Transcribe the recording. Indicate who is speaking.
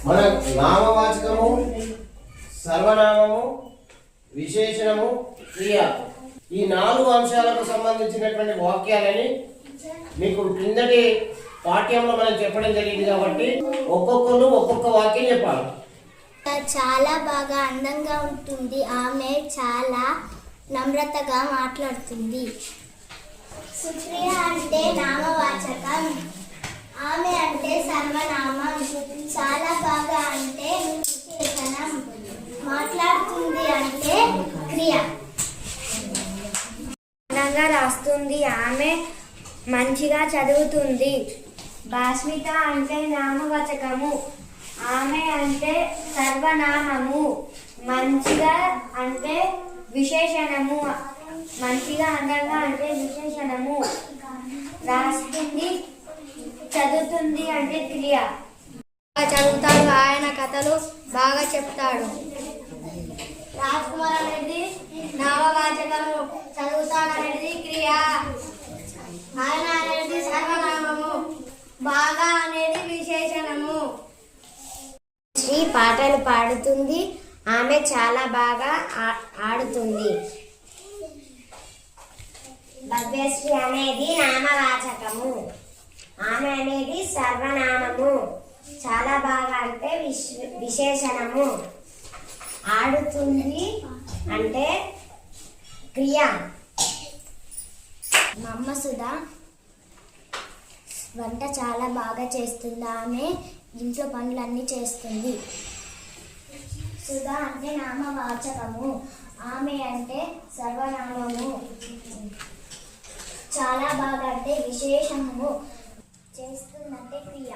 Speaker 1: మన నామవాచకము, సర్వనామము, విశేషణము, క్రియ ఈ 4 అంశాలకు సంబంధించినటువంటి వాక్యాలని మీకు కిందటి పాఠ్యంలో మనం చెప్పడం జరిగింది కాబట్టి ఒక్కొక్కరు ఒక్కొక్క వాక్యం చెప్పాలి.
Speaker 2: చాలా బాగా అందంగా ఉంటుంది. ఆమె చాలా నమ్రతగా మాట్లాడుతుంది. సుప్రియ అంటే నామవాచకం, ఆమె అంటే సర్వనామం, చాలా బాగా అంటే విశేషణం, మాట్లాడుతుంది అంటే క్రియ.
Speaker 3: అందంగా రాస్తుంది, ఆమె మంచిగా చదువుతుంది. భాస్మిత అంటే నామవాచకము, ఆమె అంటే సర్వనామము, మంచిగా అంటే విశేషణము, మంచిగా అందంగా అంటే విశేషణము, రాస్తుంది చదువుతుంది అంటే క్రియ.
Speaker 2: చదువుతాడు, ఆయన కథలు బాగా చెప్తాడు.
Speaker 3: రాజకుమార్ అనేది నామవాచకము, చదువుతాడు అనేది క్రియ. ఆయన అనేది సర్వనామము, బాగా అనేది విశేషణము.
Speaker 2: శ్రీ పాటలు పాడుతుంది, ఆమె చాలా బాగా ఆడుతుంది. భవ్యశ్రీ అనేది నామవాచకము, ఆమె అనేది సర్వనామము, చాలా బాగా అంటే విశేషణము, ఆడుతుంది అంటే క్రియ. మా అమ్మ సుధా వంట చాలా బాగా చేస్తుంది, ఆమె ఇంట్లో పనులన్నీ చేస్తుంది. సుధా అంటే నామవాచకము, ఆమె అంటే సర్వనామము, చాలా బాగా అంటే విశేషము, చేస్తుందంటే క్రియ.